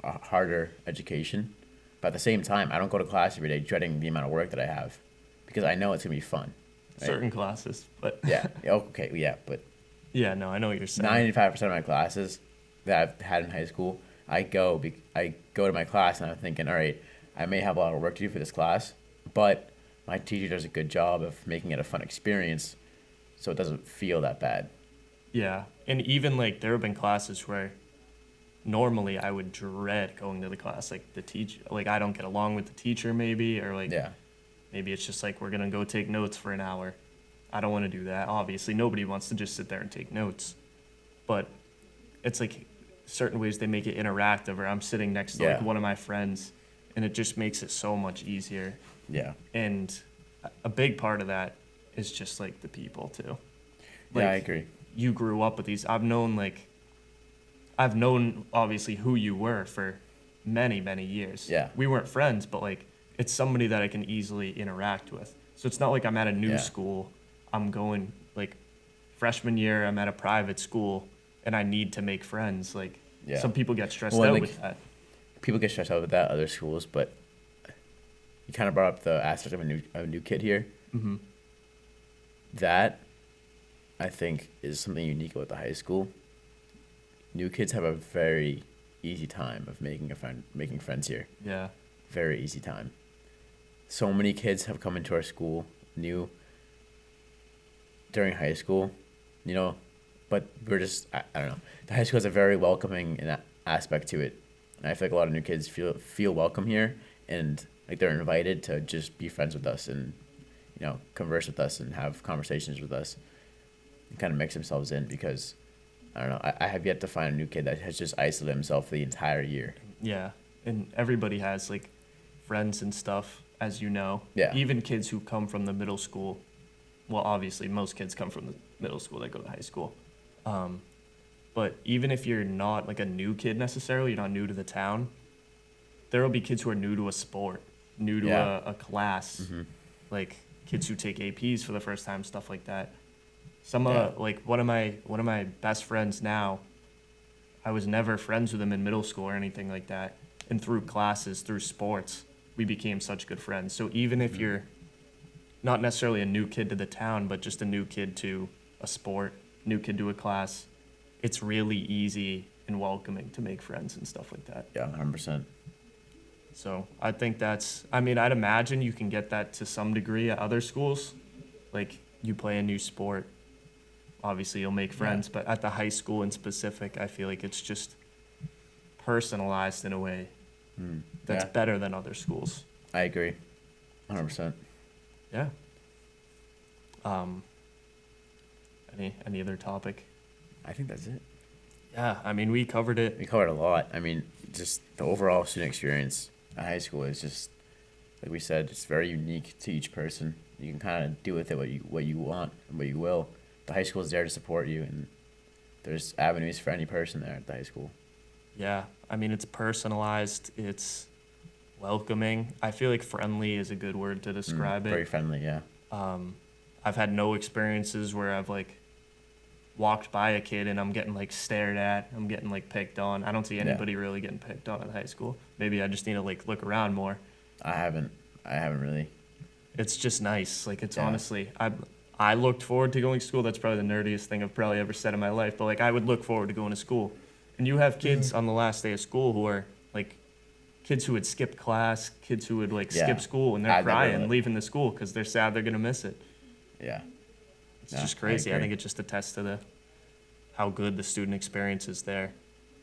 a harder education. But at the same time, I don't go to class every day dreading the amount of work that I have because I know it's gonna be fun. Right?
Certain classes, but
Yeah. Okay. Yeah. But
yeah, no, I know what you're saying.
95% of my classes that I've had in high school, I go to my class and I'm thinking, all right, I may have a lot of work to do for this class, but my teacher does a good job of making it a fun experience, so it doesn't feel that bad.
Yeah, and even like there have been classes where normally I would dread going to the class. Like the teacher, like I don't get along with the teacher maybe, or like
Yeah.
maybe it's just like we're gonna go take notes for an hour. I don't want to do that. Obviously, nobody wants to just sit there and take notes, but it's like certain ways they make it interactive. Or I'm sitting next to like
Yeah.
one of my friends, and it just makes it so much easier.
Yeah.
And a big part of that is just like the people too.
Yeah, I
Like,
agree.
you grew up with these. I've known obviously who you were for many years.
Yeah.
We weren't friends, but like it's somebody that I can easily interact with. So it's not like I'm at a new
Yeah.
school. I'm going like freshman year, I'm at a private school and I need to make friends. Like
Yeah.
some people get stressed
Well,
out
like-
with that.
People get stressed out with that other schools, but you kind of brought up the aspect of a new kid here.
Mm-hmm.
That I think is something unique about the high school. New kids have a very easy time of making friends here.
Yeah.
Very easy time. So many kids have come into our school new during high school, but we're just, I don't know. The high school has a very welcoming aspect to it. And I feel like a lot of new kids feel welcome here and like they're invited to just be friends with us and, converse with us and have conversations with us and kind of mix themselves in because, I don't know, I have yet to find a new kid that has just isolated himself for the entire year.
Yeah. And everybody has like friends and stuff, as you know.
Yeah.
Even kids who come from the middle school. Well, obviously, most kids come from the middle school that go to high school. But even if you're not like a new kid necessarily, you're not new to the town, there will be kids who are new to a sport, new to
Yeah.
a class, like kids who take APs for the first time, stuff like that. Like one of my best friends now, I was never friends with him in middle school or anything like that. And through classes, through sports, we became such good friends. So even if you're not necessarily a new kid to the town, but just a new kid to a sport, new kid to a class, it's really easy and welcoming to make friends and stuff like that.
Yeah, 100%.
So I think I'd imagine you can get that to some degree at other schools. Like you play a new sport, obviously you'll make friends, but at the high school in specific, I feel like it's just personalized in a way that's better than other schools.
I agree, 100%.
Yeah. Any other topic?
I think that's it.
Yeah, I mean, we covered it.
We covered a lot. I mean, just the overall student experience at high school is just, like we said, it's very unique to each person. You can kind of do with it what you want and what you will. The high school is there to support you, and there's avenues for any person there at the high school.
Yeah, I mean, it's personalized. It's welcoming. I feel like friendly is a good word to describe
Very
it.
friendly, yeah.
I've had no experiences where I've like walked by a kid and I'm getting like stared at. I'm getting like picked on. I don't see anybody really getting picked on at high school. Maybe I just need to like look around more.
I haven't really.
It's just nice. Like it's honestly, I looked forward to going to school. That's probably the nerdiest thing I've probably ever said in my life. But like I would look forward to going to school. And you have kids on the last day of school who are like kids who would skip class, kids who would like skip school and they're crying leaving the school because they're sad they're gonna miss it.
Yeah.
It's just crazy. I think it just attests to how good the student experience is there.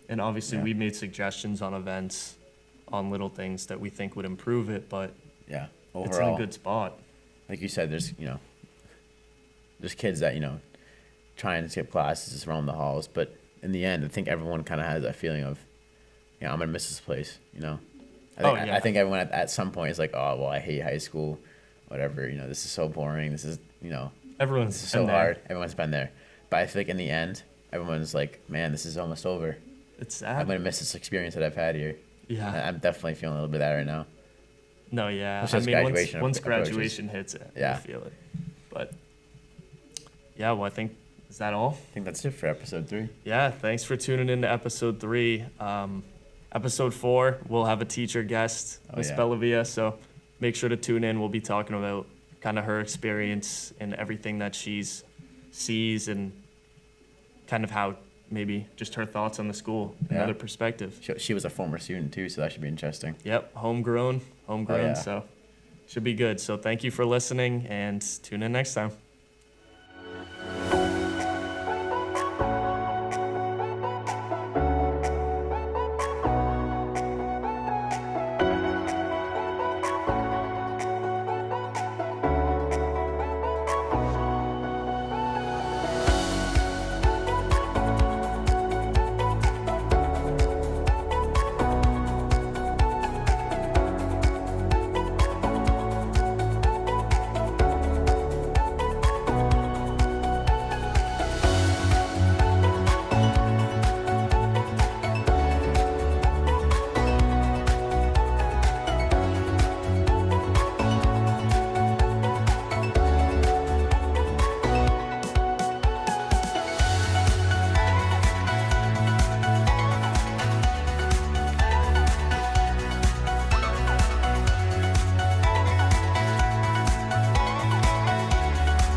And obviously we made suggestions on events, on little things that we think would improve it, but
overall,
it's in a good spot.
Like you said, there's kids that, try and skip classes around the halls, but in the end, I think everyone kind of has that feeling of, I'm going to miss this place, I think everyone at some point is like, oh, well, I hate high school, whatever, this is so boring, this is,
Everyone's
this is so hard, everyone's been there. But I feel like in the end, everyone's like, man, this is almost over.
It's sad.
I'm going to miss this experience that I've had here.
Yeah.
I'm definitely feeling a little bit of that right now.
No, yeah. Once graduation hits it, you feel it. But, yeah, well, I think, is that all?
I think that's it for episode 3.
Yeah, thanks for tuning in to episode 3. Episode 4, we'll have a teacher guest, Miss Bellavia, so make sure to tune in. We'll be talking about kind of her experience and everything that she sees and kind of how maybe just her thoughts on the school, another perspective.
She was a former student too, so that should be interesting.
Yep, homegrown, so should be good. So thank you for listening and tune in next time.